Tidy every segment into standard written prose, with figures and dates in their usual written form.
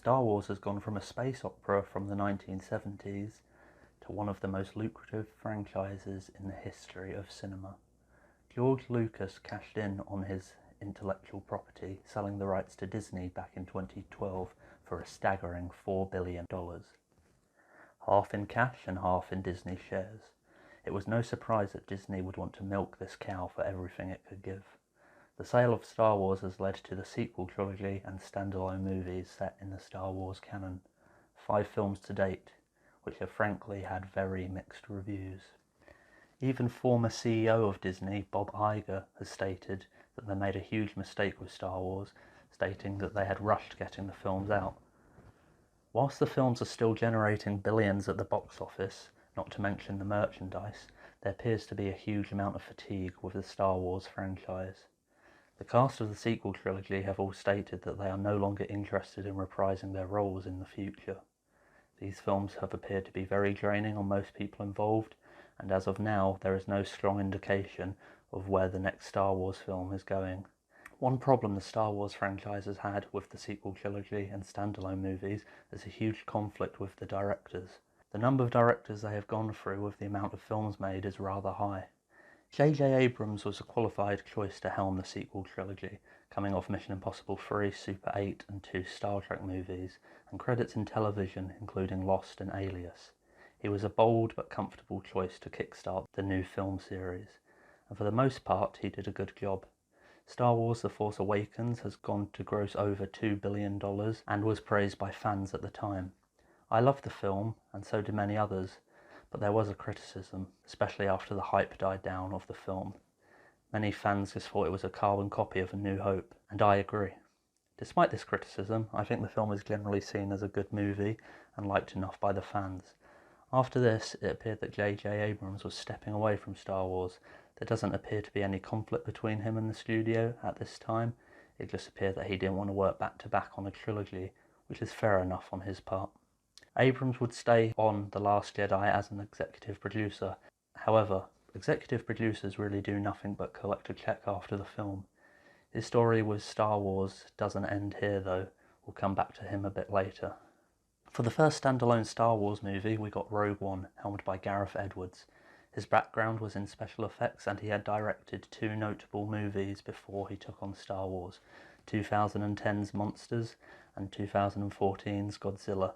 Star Wars has gone from a space opera from the 1970s to one of the most lucrative franchises in the history of cinema. George Lucas cashed in on his intellectual property, selling the rights to Disney back in 2012 for a staggering $4 billion. Half in cash and half in Disney shares. It was no surprise that Disney would want to milk this cow for everything it could give. The sale of Star Wars has led to the sequel trilogy and standalone movies set in the Star Wars canon. 5 films to date, which have frankly had very mixed reviews. Even former CEO of Disney, Bob Iger, has stated that they made a huge mistake with Star Wars, stating that they had rushed getting the films out. Whilst the films are still generating billions at the box office, not to mention the merchandise, there appears to be a huge amount of fatigue with the Star Wars franchise. The cast of the sequel trilogy have all stated that they are no longer interested in reprising their roles in the future. These films have appeared to be very draining on most people involved, and as of now there is no strong indication of where the next Star Wars film is going. One problem the Star Wars franchise has had with the sequel trilogy and standalone movies is a huge conflict with the directors. The number of directors they have gone through with the amount of films made is rather high. J.J. Abrams was a qualified choice to helm the sequel trilogy, coming off Mission Impossible 3, Super 8 and 2 Star Trek movies, and credits in television including Lost and Alias. He was a bold but comfortable choice to kickstart the new film series, and for the most part he did a good job. Star Wars The Force Awakens has gone to gross over $2 billion and was praised by fans at the time. I loved the film, and so did many others, but there was a criticism, especially after the hype died down of the film. Many fans just thought it was a carbon copy of A New Hope, and I agree. Despite this criticism, I think the film is generally seen as a good movie and liked enough by the fans. After this, it appeared that J.J. Abrams was stepping away from Star Wars. There doesn't appear to be any conflict between him and the studio at this time. It just appeared that he didn't want to work back to back on a trilogy, which is fair enough on his part. Abrams would stay on The Last Jedi as an executive producer. However, executive producers really do nothing but collect a check after the film. His story with Star Wars doesn't end here though. We'll come back to him a bit later. For the first standalone Star Wars movie, we got Rogue One, helmed by Gareth Edwards. His background was in special effects and he had directed 2 notable movies before he took on Star Wars, 2010's Monsters and 2014's Godzilla.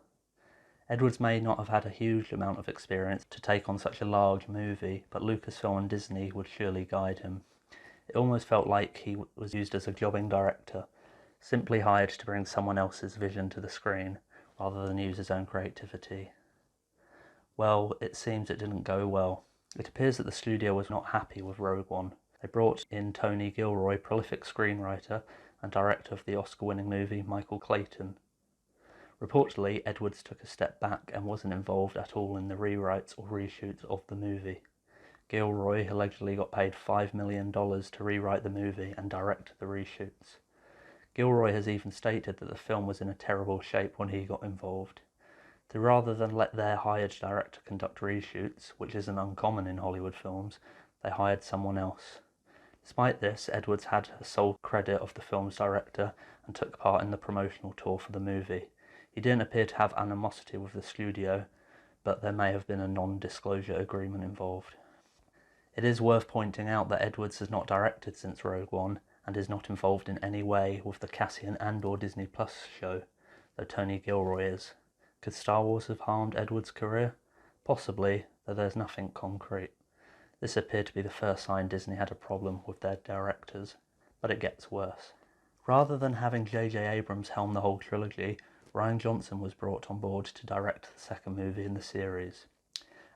Edwards may not have had a huge amount of experience to take on such a large movie, but Lucasfilm and Disney would surely guide him. It almost felt like he was used as a jobbing director, simply hired to bring someone else's vision to the screen, rather than use his own creativity. Well, it seems it didn't go well. It appears that the studio was not happy with Rogue One. They brought in Tony Gilroy, prolific screenwriter and director of the Oscar-winning movie Michael Clayton. Reportedly, Edwards took a step back and wasn't involved at all in the rewrites or reshoots of the movie. Gilroy allegedly got paid $5 million to rewrite the movie and direct the reshoots. Gilroy has even stated that the film was in a terrible shape when he got involved. So rather than let their hired director conduct reshoots, which isn't uncommon in Hollywood films, they hired someone else. Despite this, Edwards had a sole credit of the film's director and took part in the promotional tour for the movie. He didn't appear to have animosity with the studio, but there may have been a non-disclosure agreement involved. It is worth pointing out that Edwards has not directed since Rogue One and is not involved in any way with the Cassian Andor Disney Plus show, though Tony Gilroy is. Could Star Wars have harmed Edwards' career? Possibly, though there's nothing concrete. This appeared to be the first sign Disney had a problem with their directors, but it gets worse. Rather than having J.J. Abrams helm the whole trilogy, Rian Johnson was brought on board to direct the second movie in the series.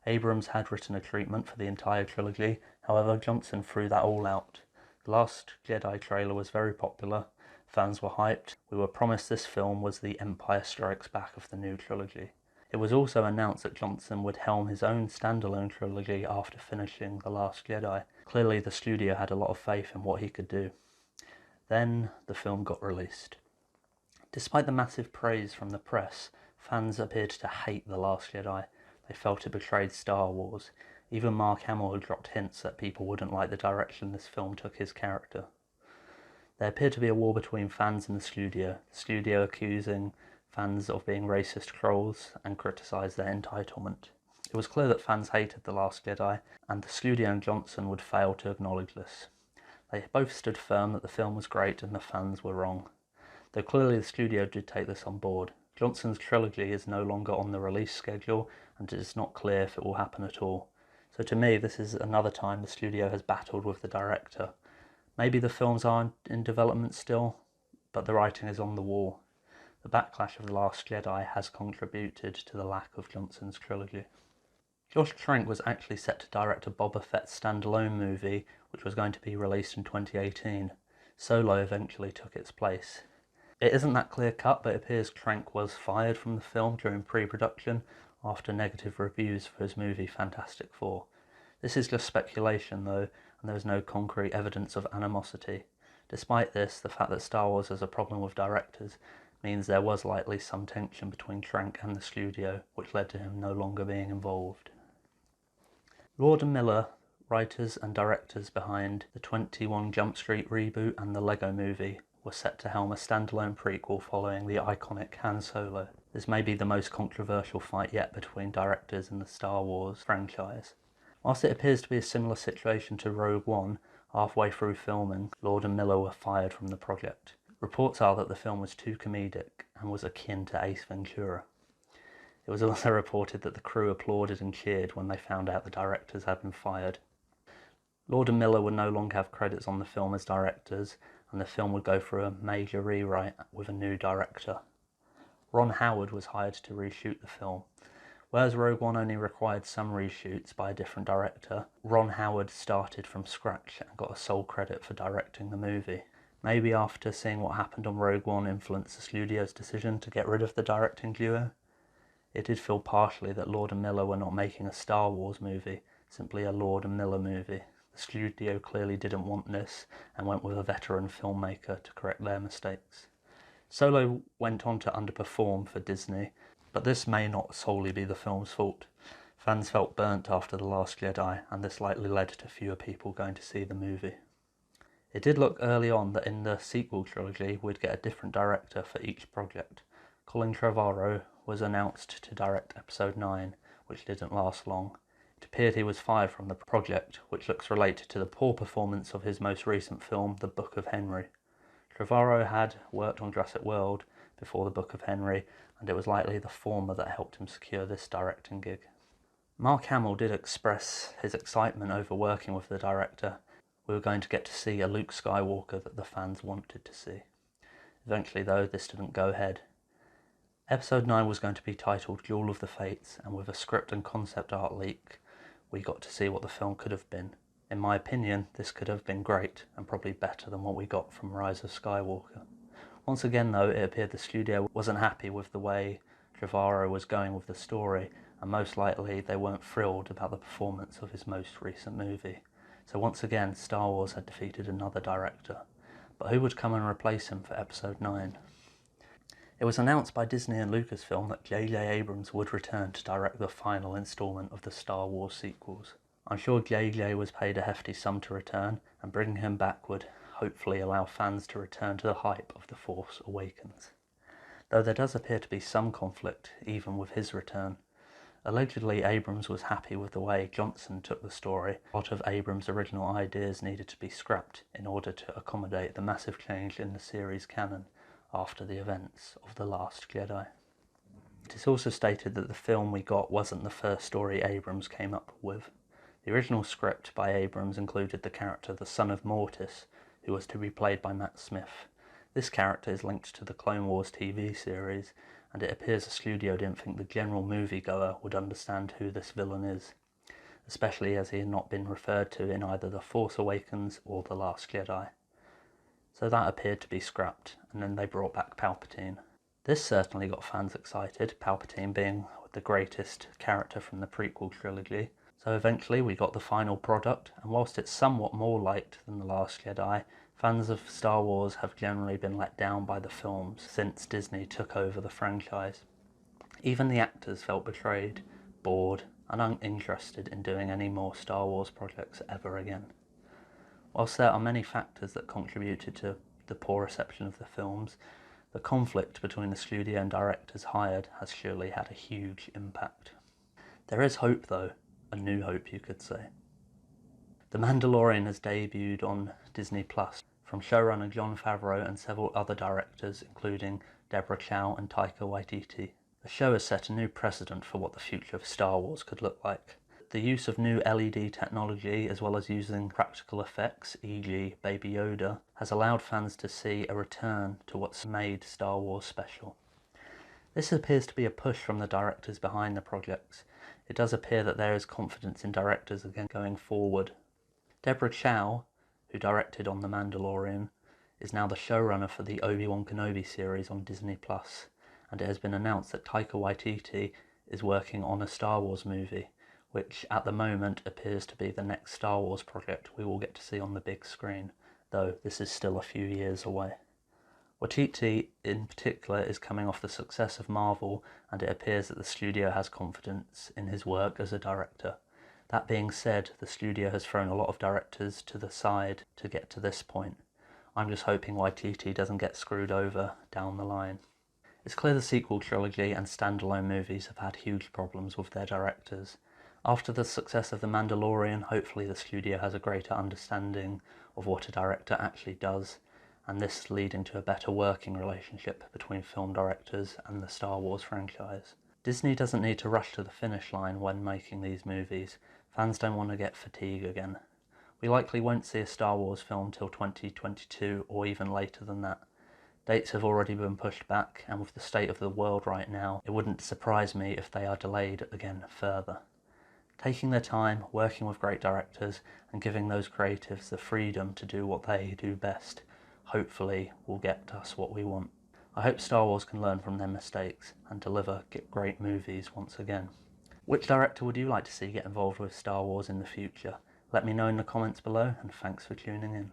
Abrams had written a treatment for the entire trilogy, however Johnson threw that all out. The Last Jedi trailer was very popular, fans were hyped, we were promised this film was the Empire Strikes Back of the new trilogy. It was also announced that Johnson would helm his own standalone trilogy after finishing The Last Jedi. Clearly the studio had a lot of faith in what he could do. Then the film got released. Despite the massive praise from the press, fans appeared to hate The Last Jedi. They felt it betrayed Star Wars. Even Mark Hamill had dropped hints that people wouldn't like the direction this film took his character. There appeared to be a war between fans and the studio accusing fans of being racist trolls and criticised their entitlement. It was clear that fans hated The Last Jedi, and the studio and Johnson would fail to acknowledge this. They both stood firm that the film was great and the fans were wrong. Though clearly the studio did take this on board. Johnson's trilogy is no longer on the release schedule, and it is not clear if it will happen at all. So to me, this is another time the studio has battled with the director. Maybe the films are in development still, but the writing is on the wall. The backlash of The Last Jedi has contributed to the lack of Johnson's trilogy. Josh Trank was actually set to direct a Boba Fett standalone movie, which was going to be released in 2018. Solo eventually took its place. It isn't that clear cut, but it appears Trank was fired from the film during pre-production after negative reviews for his movie Fantastic Four. This is just speculation though, and there is no concrete evidence of animosity. Despite this, the fact that Star Wars has a problem with directors means there was likely some tension between Trank and the studio, which led to him no longer being involved. Lord and Miller, writers and directors behind the 21 Jump Street reboot and the Lego movie, were set to helm a standalone prequel following the iconic Han Solo. This may be the most controversial fight yet between directors in the Star Wars franchise. Whilst it appears to be a similar situation to Rogue One, halfway through filming, Lord and Miller were fired from the project. Reports are that the film was too comedic and was akin to Ace Ventura. It was also reported that the crew applauded and cheered when they found out the directors had been fired. Lord and Miller would no longer have credits on the film as directors, and the film would go through a major rewrite with a new director. Ron Howard was hired to reshoot the film. Whereas Rogue One only required some reshoots by a different director, Ron Howard started from scratch and got a sole credit for directing the movie. Maybe after seeing what happened on Rogue One influenced the studio's decision to get rid of the directing duo. It did feel partially that Lord and Miller were not making a Star Wars movie, simply a Lord and Miller movie. The studio clearly didn't want this and went with a veteran filmmaker to correct their mistakes. Solo went on to underperform for Disney, but this may not solely be the film's fault. Fans felt burnt after The Last Jedi, and this likely led to fewer people going to see the movie. It did look early on that in the sequel trilogy we'd get a different director for each project. Colin Trevorrow was announced to direct Episode 9, which didn't last long. It appeared he was fired from the project, which looks related to the poor performance of his most recent film, The Book of Henry. Trevorrow had worked on Jurassic World before The Book of Henry, and it was likely the former that helped him secure this directing gig. Mark Hamill did express his excitement over working with the director. We were going to get to see a Luke Skywalker that the fans wanted to see. Eventually though, this didn't go ahead. Episode 9 was going to be titled Duel of the Fates, and with a script and concept art leak, we got to see what the film could have been. In my opinion, this could have been great, and probably better than what we got from Rise of Skywalker. Once again though, it appeared the studio wasn't happy with the way Trevorrow was going with the story, and most likely they weren't thrilled about the performance of his most recent movie. So once again, Star Wars had defeated another director. But who would come and replace him for Episode 9? It was announced by Disney and Lucasfilm that J.J. Abrams would return to direct the final instalment of the Star Wars sequels. I'm sure J.J. was paid a hefty sum to return, and bringing him back would hopefully allow fans to return to the hype of The Force Awakens. Though there does appear to be some conflict even with his return. Allegedly, Abrams was happy with the way Johnson took the story. A lot of Abrams' original ideas needed to be scrapped in order to accommodate the massive change in the series canon after the events of The Last Jedi. It is also stated that the film we got wasn't the first story Abrams came up with. The original script by Abrams included the character the Son of Mortis, who was to be played by Matt Smith. This character is linked to the Clone Wars TV series, and it appears the studio didn't think the general moviegoer would understand who this villain is, especially as he had not been referred to in either The Force Awakens or The Last Jedi. So that appeared to be scrapped, and then they brought back Palpatine. This certainly got fans excited, Palpatine being the greatest character from the prequel trilogy. So eventually we got the final product, and whilst it's somewhat more liked than The Last Jedi, fans of Star Wars have generally been let down by the films since Disney took over the franchise. Even the actors felt betrayed, bored, and uninterested in doing any more Star Wars projects ever again. Whilst there are many factors that contributed to the poor reception of the films, The conflict between the studio and directors hired has surely had a huge impact. There is hope though, a new hope you could say. The Mandalorian has debuted on Disney Plus from showrunner Jon Favreau and several other directors including Deborah Chow and Taika Waititi. The show has set a new precedent for what the future of Star Wars could look like. The use of new LED technology as well as using practical effects, e.g. Baby Yoda, has allowed fans to see a return to what's made Star Wars special. This appears to be a push from the directors behind the projects. It does appear that there is confidence in directors again going forward. Deborah Chow, who directed on The Mandalorian, is now the showrunner for the Obi-Wan Kenobi series on Disney+, and it has been announced that Taika Waititi is working on a Star Wars movie, which at the moment appears to be the next Star Wars project we will get to see on the big screen, though this is still a few years away. Waititi in particular is coming off the success of Marvel, and it appears that the studio has confidence in his work as a director. That being said, the studio has thrown a lot of directors to the side to get to this point. I'm just hoping Waititi doesn't get screwed over down the line. It's clear the sequel trilogy and standalone movies have had huge problems with their directors. After the success of The Mandalorian, hopefully the studio has a greater understanding of what a director actually does, and this leading to a better working relationship between film directors and the Star Wars franchise. Disney doesn't need to rush to the finish line when making these movies. Fans don't want to get fatigue again. We likely won't see a Star Wars film till 2022 or even later than that. Dates have already been pushed back, and with the state of the world right now, it wouldn't surprise me if they are delayed again further. Taking their time, working with great directors, and giving those creatives the freedom to do what they do best, hopefully will get us what we want. I hope Star Wars can learn from their mistakes and deliver great movies once again. Which director would you like to see get involved with Star Wars in the future? Let me know in the comments below, and thanks for tuning in.